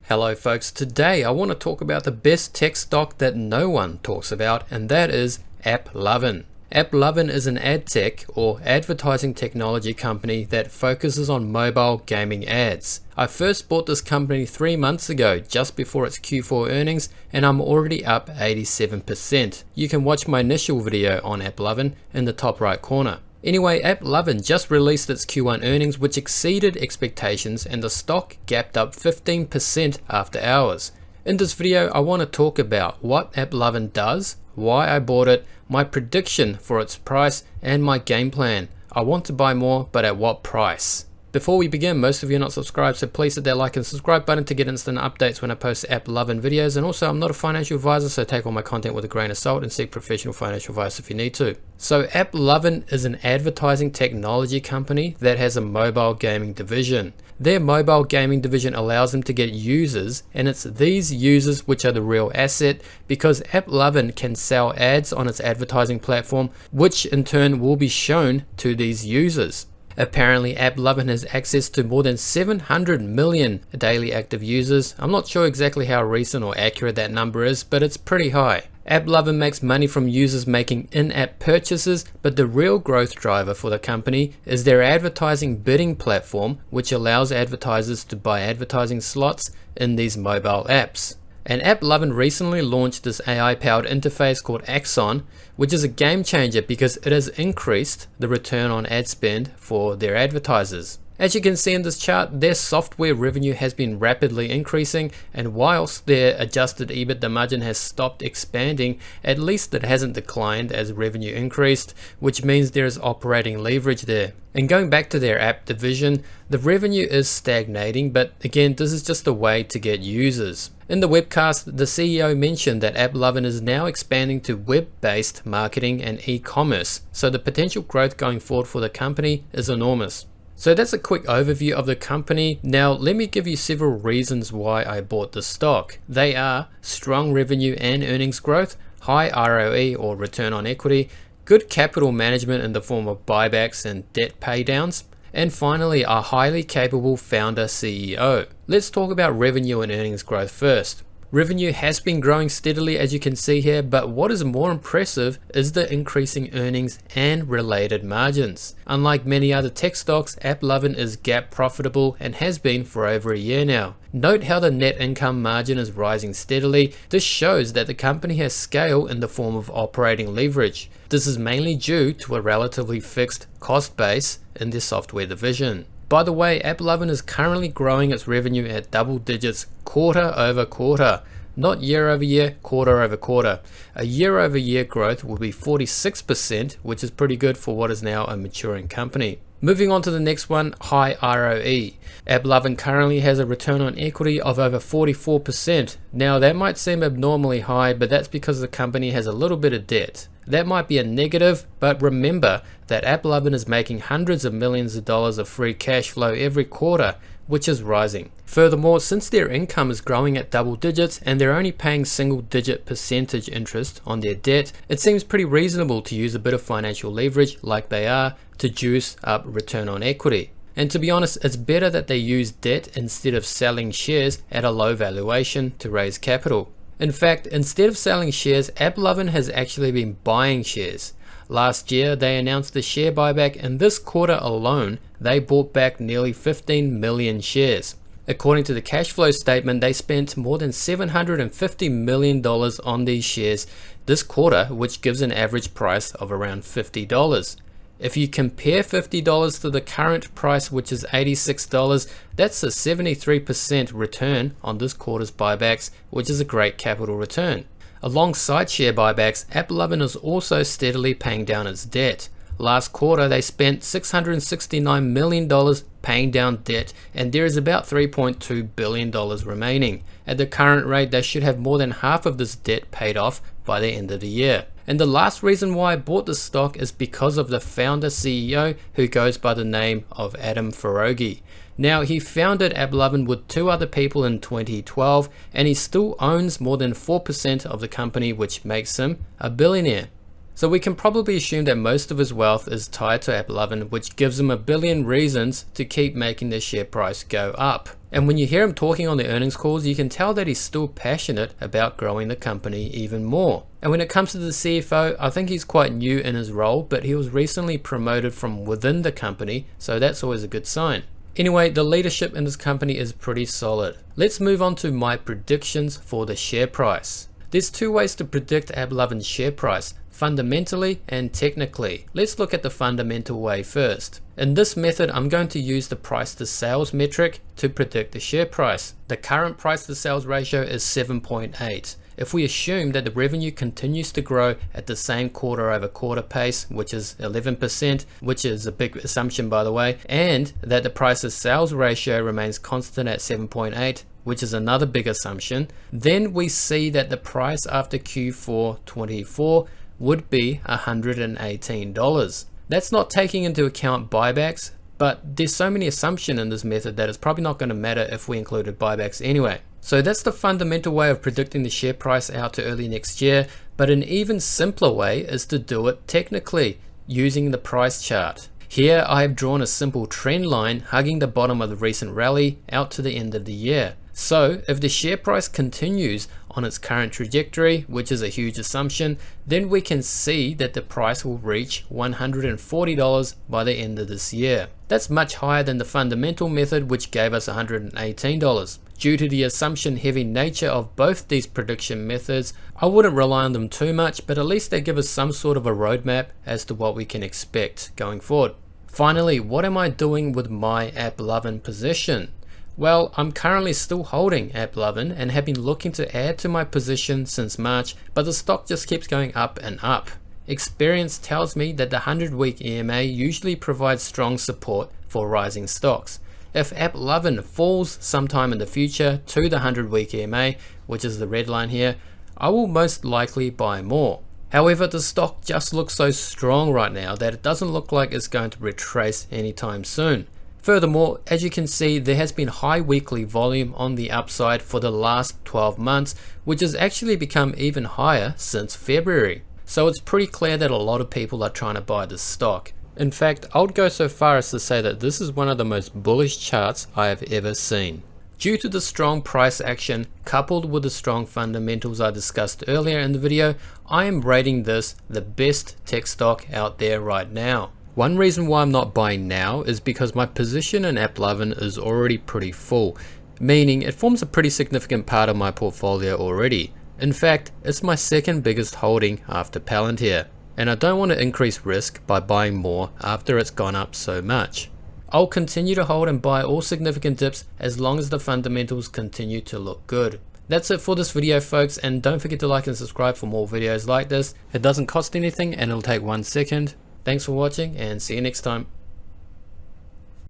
Hello folks, today I want to talk about the best tech stock that no one talks about, and that is AppLovin. AppLovin is an ad tech or advertising technology company that focuses on mobile gaming ads. I first bought this company 3 months ago, just before its Q4 earnings, and I'm already up 87%. You can watch my initial video on AppLovin in the top right corner. Anyway, AppLovin just released its Q1 earnings, which exceeded expectations, and the stock gapped up 15% after hours. In this video, I want to talk about what AppLovin does, why I bought it, my prediction for its price, and my game plan. I want to buy more, but at what price? Before we begin, most of you are not subscribed, so please hit that like and subscribe button to get instant updates when I post AppLovin videos. And also, I'm not a financial advisor, so take all my content with a grain of salt and seek professional financial advice if you need to. So AppLovin is an advertising technology company that has a mobile gaming division. Their mobile gaming division allows them to get users, and it's these users which are the real asset, because AppLovin can sell ads on its advertising platform, which in turn will be shown to these users. Apparently AppLovin has access to more than 700 million daily active users. I'm not sure exactly how recent or accurate that number is, but it's pretty high. AppLovin makes money from users making in-app purchases, but the real growth driver for the company is their advertising bidding platform, which allows advertisers to buy advertising slots in these mobile apps. And AppLovin recently launched this AI-powered interface called Axon, which is a game changer because it has increased the return on ad spend for their advertisers. As you can see in this chart, their software revenue has been rapidly increasing, and whilst their adjusted EBITDA margin has stopped expanding, at least it hasn't declined as revenue increased, which means there is operating leverage there. And going back to their app division, the revenue is stagnating, but again, this is just a way to get users. In the webcast, the CEO mentioned that AppLovin is now expanding to web-based marketing and e-commerce, so the potential growth going forward for the company is enormous. So that's a quick overview of the company. Now let me give you several reasons why I bought the stock. They are strong revenue and earnings growth, high ROE or return on equity, good capital management in the form of buybacks and debt paydowns, and finally a highly capable founder CEO. Let's talk about revenue and earnings growth first. Revenue has been growing steadily, as you can see here, but what is more impressive is the increasing earnings and related margins. Unlike many other tech stocks, AppLovin is GAAP profitable and has been for over a year now. Note how the net income margin is rising steadily. This shows that the company has scale in the form of operating leverage. This is mainly due to a relatively fixed cost base in the software division. By the way, AppLovin is currently growing its revenue at double digits quarter over quarter, not year over year, quarter over quarter. A year over year growth will be 46%, which is pretty good for what is now a maturing company. Moving on to the next one, high ROE. AppLovin currently has a return on equity of over 44%. Now that might seem abnormally high, but that's because the company has a little bit of debt. That might be a negative, but remember that AppLovin is making hundreds of millions of dollars of free cash flow every quarter, which is rising. Furthermore, since their income is growing at double digits and they're only paying single-digit percentage interest on their debt, it seems pretty reasonable to use a bit of financial leverage like they are to juice up return on equity. And to be honest, it's better that they use debt instead of selling shares at a low valuation to raise capital. In fact, instead of selling shares, AppLovin has actually been buying shares. Last year, they announced a share buyback, and this quarter alone, they bought back nearly 15 million shares. According to the cash flow statement, they spent more than $750 million on these shares this quarter, which gives an average price of around $50. If you compare $50 to the current price, which is $86, that's a 73% return on this quarter's buybacks, which is a great capital return. Alongside share buybacks, AppLovin is also steadily paying down its debt. Last quarter, they spent $669 million paying down debt, and there is about $3.2 billion remaining. At the current rate, they should have more than half of this debt paid off by the end of the year. And the last reason why I bought the stock is because of the founder CEO, who goes by the name of Adam Foroughi. Now, he founded AppLovin with 2 other people in 2012, and he still owns more than 4% of the company, which makes him a billionaire. So we can probably assume that most of his wealth is tied to AppLovin, which gives him a billion reasons to keep making the share price go up. And when you hear him talking on the earnings calls, you can tell that he's still passionate about growing the company even more. And when it comes to the CFO, I think he's quite new in his role, but he was recently promoted from within the company, so that's always a good sign. Anyway, the leadership in this company is pretty solid. Let's move on to my predictions for the share price. There's two ways to predict AppLovin's share price, fundamentally and technically. Let's look at the fundamental way first. In this method, I'm going to use the price to sales metric to predict the share price. The current price to sales ratio is 7.8. If we assume that the revenue continues to grow at the same quarter over quarter pace, which is 11%, which is a big assumption by the way, and that the price to sales ratio remains constant at 7.8, which is another big assumption, then we see that the price after Q4 24 would be $118. That's not taking into account buybacks, but there's so many assumptions in this method that it's probably not going to matter if we included buybacks anyway. So that's the fundamental way of predicting the share price out to early next year, but an even simpler way is to do it technically using the price chart. Here I have drawn a simple trend line hugging the bottom of the recent rally out to the end of the year. So if the share price continues on its current trajectory, which is a huge assumption, then we can see that the price will reach $140 by the end of this year. That's much higher than the fundamental method, which gave us $118. Due to the assumption heavy nature of both these prediction methods, I wouldn't rely on them too much, but at least they give us some sort of a roadmap as to what we can expect going forward. Finally, what am I doing with my AppLovin position? Well, I'm currently still holding AppLovin and have been looking to add to my position since March, but the stock just keeps going up and up. Experience tells me that the 100-week EMA usually provides strong support for rising stocks. If AppLovin falls sometime in the future to the 100-week EMA, which is the red line here, I will most likely buy more. However, the stock just looks so strong right now that it doesn't look like it's going to retrace anytime soon. Furthermore, as you can see, there has been high weekly volume on the upside for the last 12 months, which has actually become even higher since February. So it's pretty clear that a lot of people are trying to buy this stock. In fact, I would go so far as to say that this is one of the most bullish charts I have ever seen. Due to the strong price action coupled with the strong fundamentals I discussed earlier in the video, I am rating this the best tech stock out there right now. One reason why I'm not buying now is because my position in AppLovin is already pretty full, meaning it forms a pretty significant part of my portfolio already. In fact, it's my second biggest holding after Palantir, and I don't want to increase risk by buying more after it's gone up so much. I'll continue to hold and buy all significant dips as long as the fundamentals continue to look good. That's it for this video folks, and don't forget to like and subscribe for more videos like this. It doesn't cost anything and it'll take 1 second. Thanks for watching and see you next time.